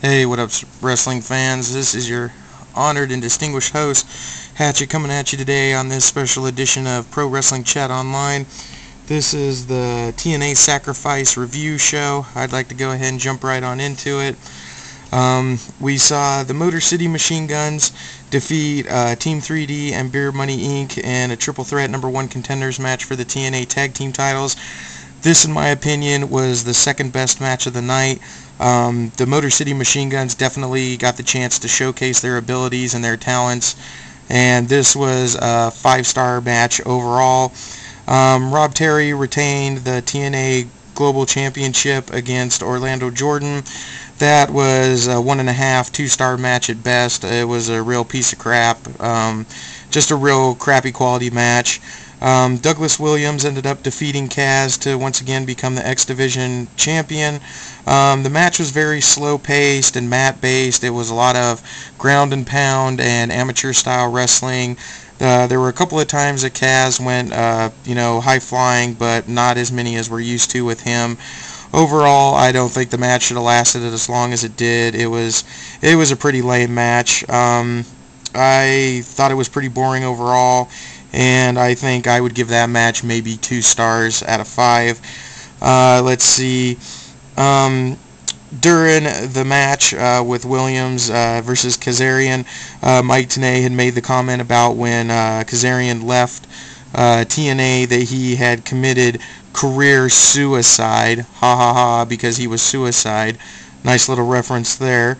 Hey, what up, wrestling fans? This is your honored and distinguished host, Hatchet, coming at you today on this special edition of Pro Wrestling Chat Online. This is the TNA Sacrifice review show. I'd like to go ahead and jump right on into it. We saw the Motor City Machine Guns defeat Team 3D and Beer Money Inc. in a triple threat #1 contenders match for the TNA Tag Team titles. This, in my opinion, was the second best match of the night. The Motor City Machine Guns definitely got the chance to showcase their abilities and their talents, and this was a 5-star match overall. Rob Terry retained the TNA Global Championship against Orlando Jordan. That was a 1.5, 2-star match at best. It was a real piece of crap. Just a real crappy quality match. Douglas Williams ended up defeating Kaz to once again become the X Division champion. The match was very slow-paced and mat-based. It was a lot of ground and pound and amateur-style wrestling. There were a couple of times that Kaz went, high-flying, but not as many as we're used to with him. Overall, I don't think the match should have lasted as long as it did. It was a pretty lame match. I thought it was pretty boring overall, and I think I would give that match maybe 2 stars out of 5. Let's see. During the match with Williams versus Kazarian, Mike Tenay had made the comment about when Kazarian left TNA that he had committed career suicide. Ha ha ha, because he was suicide. Nice little reference there.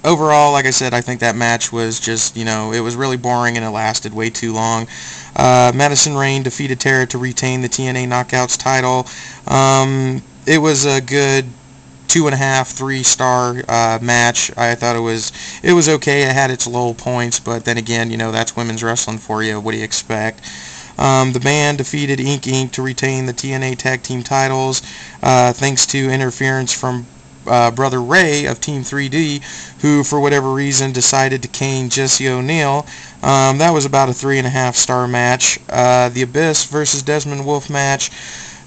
Overall, like I said, I think that match was just, it was really boring and it lasted way too long. Madison Rayne defeated Tara to retain the TNA Knockouts title. It was a good 2.5, 3-star match. I thought it was okay. It had its low points, but then again, that's women's wrestling for you. What do you expect? The band defeated Inc. to retain the TNA Tag Team titles, thanks to interference from Brother Ray of Team 3D, who for whatever reason decided to cane Jesse O'Neill. That was about a 3.5-star match. The Abyss versus Desmond Wolfe match.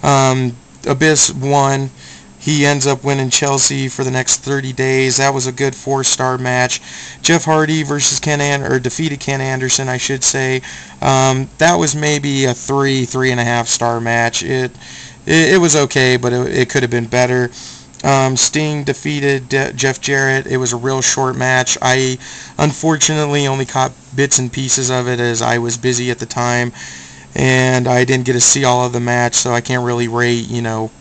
Abyss won. He ends up winning Chelsea for the next 30 days. That was a good 4-star match. Jeff Hardy versus defeated Ken Anderson, I should say. That was maybe a 3.5-star match. It was okay, but it could have been better. Sting defeated Jeff Jarrett. It was a real short match. I unfortunately only caught bits and pieces of it as I was busy at the time, and I didn't get to see all of the match, so I can't really rate,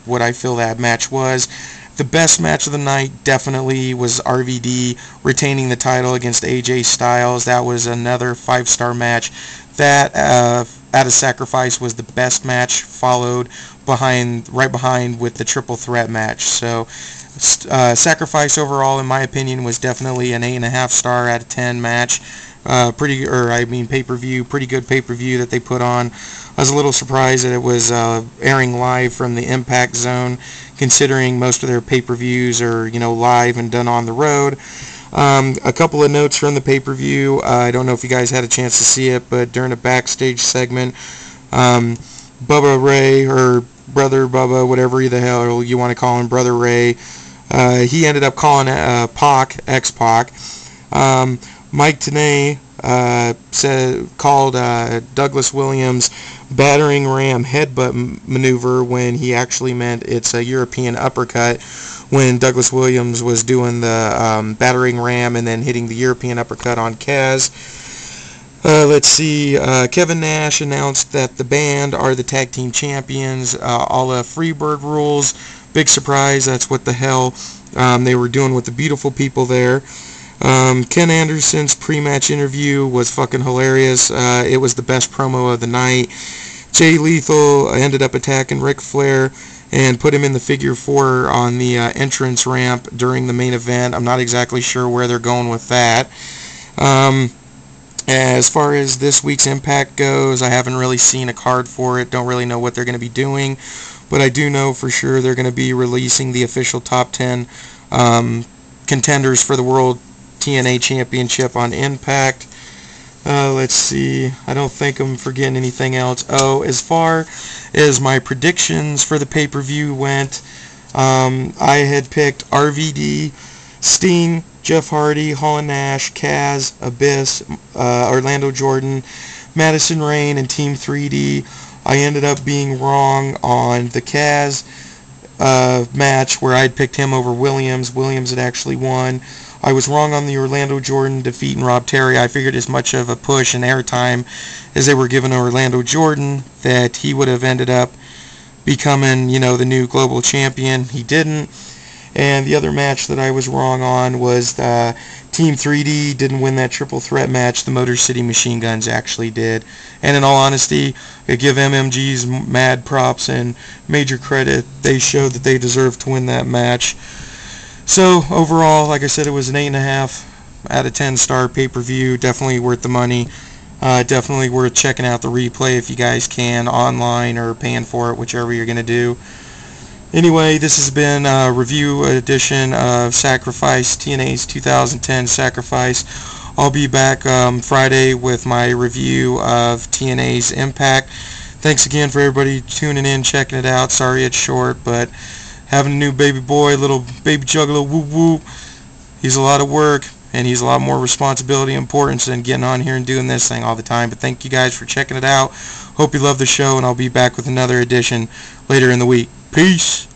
what I feel that match was. The best match of the night definitely was RVD retaining the title against AJ Styles. That was another 5-star match. That out of Sacrifice was the best match, followed right behind with the triple threat match. So Sacrifice overall, in my opinion, was definitely an 8.5-star out of 10 match. Pay-per-view, pretty good pay-per-view that they put on. I was a little surprised that it was airing live from the Impact Zone, considering most of their pay-per-views are, live and done on the road. A couple of notes from the pay-per-view. I don't know if you guys had a chance to see it, but during a backstage segment, Bubba Ray, or Brother Bubba, whatever the hell you want to call him, Brother Ray, he ended up calling Pac, X-Pac. Mike Tenay called Douglas Williams battering ram headbutt maneuver when he actually meant it's a European uppercut, when Douglas Williams was doing the battering ram and then hitting the European uppercut on Kaz. Let's see, Kevin Nash announced that the band are the tag team champions, a la Freebird rules. Big surprise, that's what the hell they were doing with the beautiful people there. Ken Anderson's pre-match interview was fucking hilarious. It was the best promo of the night. Jay Lethal ended up attacking Ric Flair and put him in the figure 4 on the entrance ramp during the main event. I'm not exactly sure where they're going with that. As far as this week's Impact goes, I haven't really seen a card for it. Don't really know what they're going to be doing, but I do know for sure they're going to be releasing the official top 10 contenders for the World TNA Championship on Impact. Let's see. I don't think I'm forgetting anything else. Oh, as far as my predictions for the pay-per-view went, I had picked RVD, Sting, Jeff Hardy, Hall & Nash, Kaz, Abyss, Orlando Jordan, Madison Rayne, and Team 3D. I ended up being wrong on the Kaz match where I'd picked him over Williams. Williams had actually won. I was wrong on the Orlando Jordan defeat and Rob Terry. I figured as much of a push and airtime as they were giving Orlando Jordan that he would have ended up becoming, the new global champion. He didn't. And the other match that I was wrong on was Team 3D didn't win that triple threat match. The Motor City Machine Guns actually did. And in all honesty, I give MMG's mad props and major credit. They showed that they deserved to win that match. So overall, like I said, it was an 8.5 out of 10 star pay-per-view. Definitely worth the money. Definitely worth checking out the replay if you guys can, online or paying for it, whichever you're going to do. Anyway, this has been a review edition of Sacrifice, TNA's 2010 Sacrifice. I'll be back Friday with my review of TNA's Impact. Thanks again for everybody tuning in, checking it out. Sorry it's short, but having a new baby boy, little baby juggalo, whoop whoop, he's a lot of work, and he's a lot more responsibility and importance than getting on here and doing this thing all the time. But thank you guys for checking it out. Hope you love the show, and I'll be back with another edition later in the week. Peace.